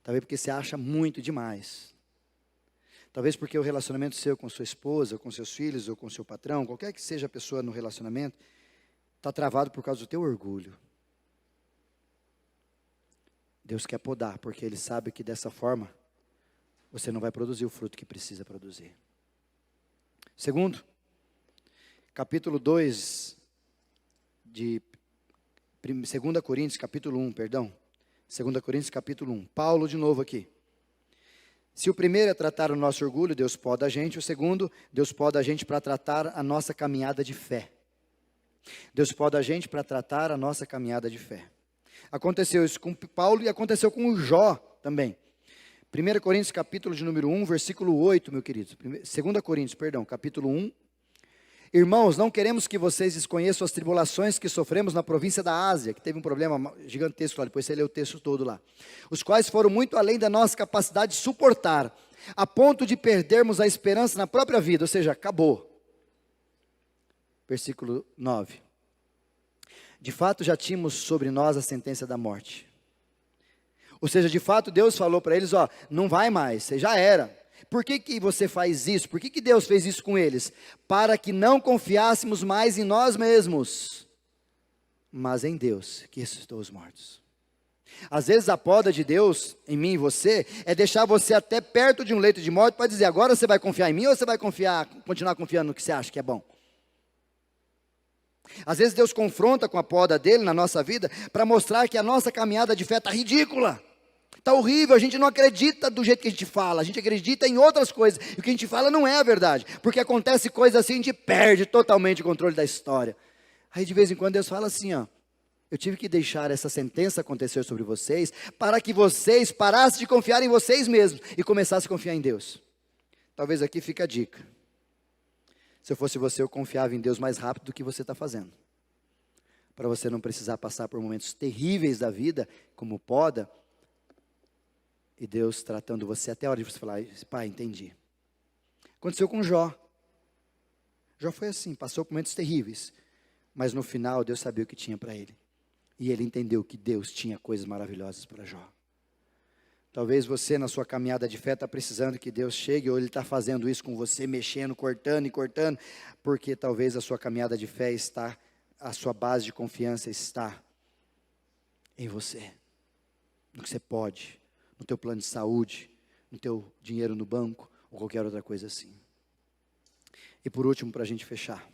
Talvez porque você acha muito demais. Talvez porque o relacionamento seu com sua esposa, ou com seus filhos, ou com seu patrão, qualquer que seja a pessoa no relacionamento, está travado por causa do teu orgulho. Deus quer podar, porque Ele sabe que dessa forma, você não vai produzir o fruto que precisa produzir. Segundo, capítulo 2, de 2 Coríntios, capítulo 1, perdão. 2 Coríntios, capítulo 1. Paulo de novo aqui. Se o primeiro é tratar o nosso orgulho, Deus poda a gente. O segundo, Deus poda a gente para tratar a nossa caminhada de fé. Deus poda a gente para tratar a nossa caminhada de fé. Aconteceu isso com Paulo e aconteceu com o Jó também. 1 Coríntios, capítulo de número 1, versículo 8, meu querido. 2 Coríntios, perdão, capítulo 1. Irmãos, não queremos que vocês desconheçam as tribulações que sofremos na província da Ásia, que teve um problema gigantesco lá, depois você lê o texto todo lá. Os quais foram muito além da nossa capacidade de suportar, a ponto de perdermos a esperança na própria vida, ou seja, acabou. Versículo 9. De fato, já tínhamos sobre nós a sentença da morte. Ou seja, de fato, Deus falou para eles, não vai mais, você já era. Por que você faz isso? Por que Deus fez isso com eles? Para que não confiássemos mais em nós mesmos, mas em Deus, que ressuscitou os mortos. Às vezes a poda de Deus em mim e você é deixar você até perto de um leito de morte para dizer, agora você vai confiar em mim ou você vai continuar confiando no que você acha que é bom? Às vezes Deus confronta com a poda dele na nossa vida para mostrar que a nossa caminhada de fé está ridícula, está horrível, a gente não acredita do jeito que a gente fala, a gente acredita em outras coisas, e o que a gente fala não é a verdade, porque acontece coisa assim, a gente perde totalmente o controle da história. Aí de vez em quando Deus fala assim, ó, eu tive que deixar essa sentença acontecer sobre vocês, para que vocês parassem de confiar em vocês mesmos, e começassem a confiar em Deus. Talvez aqui fique a dica. Se eu fosse você, eu confiava em Deus mais rápido do que você está fazendo. Para você não precisar passar por momentos terríveis da vida, como poda, e Deus tratando você até a hora de você falar, pai, entendi. Aconteceu com Jó. Jó foi assim, passou por momentos terríveis, mas no final Deus sabia o que tinha para ele. E ele entendeu que Deus tinha coisas maravilhosas para Jó. Talvez você, na sua caminhada de fé, está precisando que Deus chegue, ou Ele está fazendo isso com você, mexendo, cortando e cortando, porque talvez a sua caminhada de fé está, a sua base de confiança está em você, no que você pode, no teu plano de saúde, no teu dinheiro no banco, ou qualquer outra coisa assim. E por último, para a gente fechar,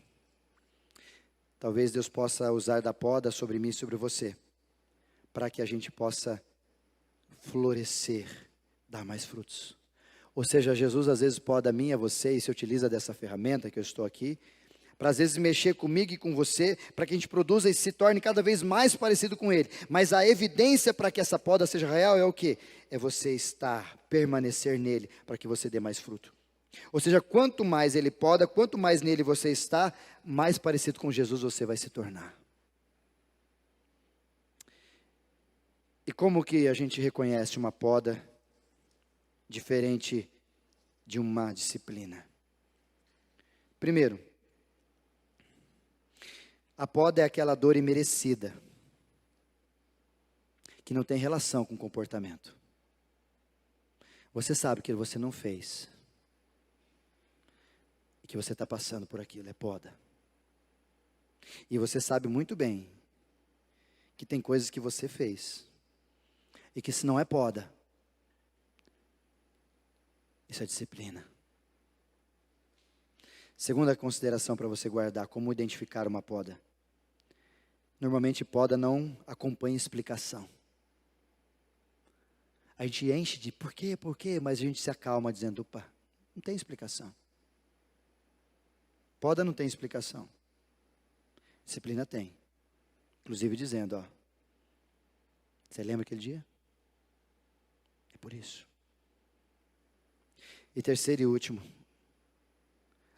talvez Deus possa usar da poda sobre mim e sobre você, para que a gente possa florescer, dar mais frutos. Ou seja, Jesus às vezes poda a mim e a você, e se utiliza dessa ferramenta que eu estou aqui, para às vezes mexer comigo e com você, para que a gente produza e se torne cada vez mais parecido com Ele. Mas a evidência para que essa poda seja real é o quê? É você estar, permanecer nele, para que você dê mais fruto. Ou seja, quanto mais Ele poda, quanto mais nele você está, mais parecido com Jesus você vai se tornar. E como que a gente reconhece uma poda diferente de uma disciplina? Primeiro, a poda é aquela dor imerecida, que não tem relação com o comportamento. Você sabe que você não fez, e que você está passando por aquilo, é poda. E você sabe muito bem, que tem coisas que você fez, e que se não é poda, isso é disciplina. Segunda consideração para você guardar, como identificar uma poda. Normalmente poda não acompanha explicação. A gente enche de por quê, mas a gente se acalma dizendo, opa, não tem explicação. Poda não tem explicação. Disciplina tem. Inclusive dizendo, ó, você lembra aquele dia? É por isso. E terceiro e último,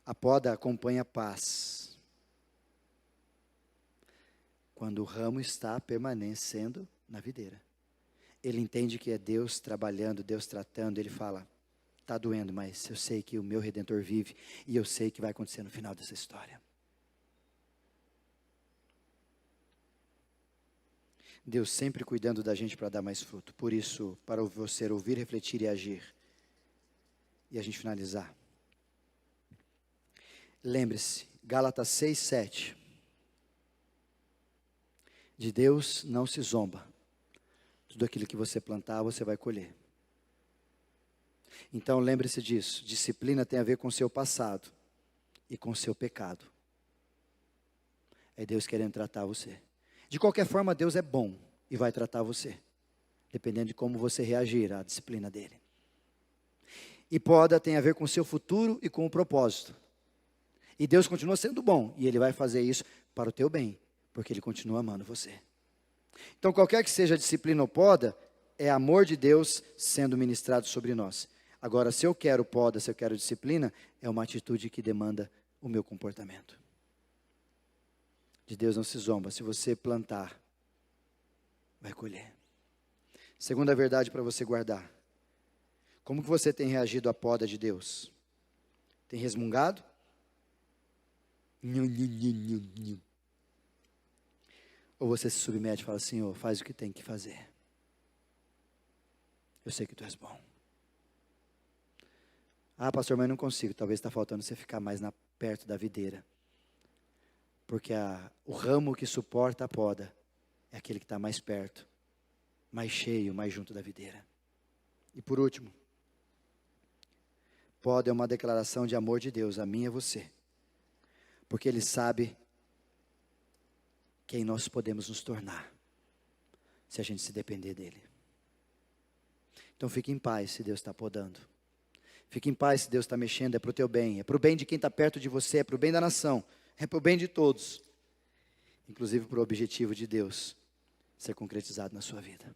a poda acompanha a paz. Quando o ramo está permanecendo na videira. Ele entende que é Deus trabalhando, Deus tratando, ele fala, está doendo, mas eu sei que o meu Redentor vive, e eu sei que vai acontecer no final dessa história. Deus sempre cuidando da gente para dar mais fruto. Por isso, para você ouvir, refletir e agir. E a gente finalizar. Lembre-se, Gálatas 6:7. De Deus não se zomba. Tudo aquilo que você plantar, você vai colher. Então lembre-se disso. Disciplina tem a ver com o seu passado e com o seu pecado. É Deus querendo tratar você. De qualquer forma, Deus é bom e vai tratar você, dependendo de como você reagir à disciplina dele. E poda tem a ver com o seu futuro e com o propósito. E Deus continua sendo bom, e Ele vai fazer isso para o teu bem, porque Ele continua amando você. Então, qualquer que seja a disciplina ou poda, é amor de Deus sendo ministrado sobre nós. Agora, se eu quero poda, se eu quero disciplina, é uma atitude que demanda o meu comportamento. De Deus não se zomba. Se você plantar, vai colher. Segunda verdade para você guardar. Como que você tem reagido à poda de Deus? Tem resmungado? Ou você se submete e fala, Senhor, faz o que tem que fazer. Eu sei que Tu és bom. Ah, pastor, mas não consigo. Talvez está faltando você ficar mais perto da videira. Porque o ramo que suporta a poda é aquele que está mais perto mais cheio, mais junto da videira. E por último, pode é uma declaração de amor de Deus a mim e a você, porque Ele sabe quem nós podemos nos tornar, se a gente se depender dEle. Então fique em paz se Deus está podando. Fique em paz se Deus está mexendo, é para o teu bem, é para o bem de quem está perto de você, é para o bem da nação, é para o bem de todos, inclusive para o objetivo de Deus ser concretizado na sua vida.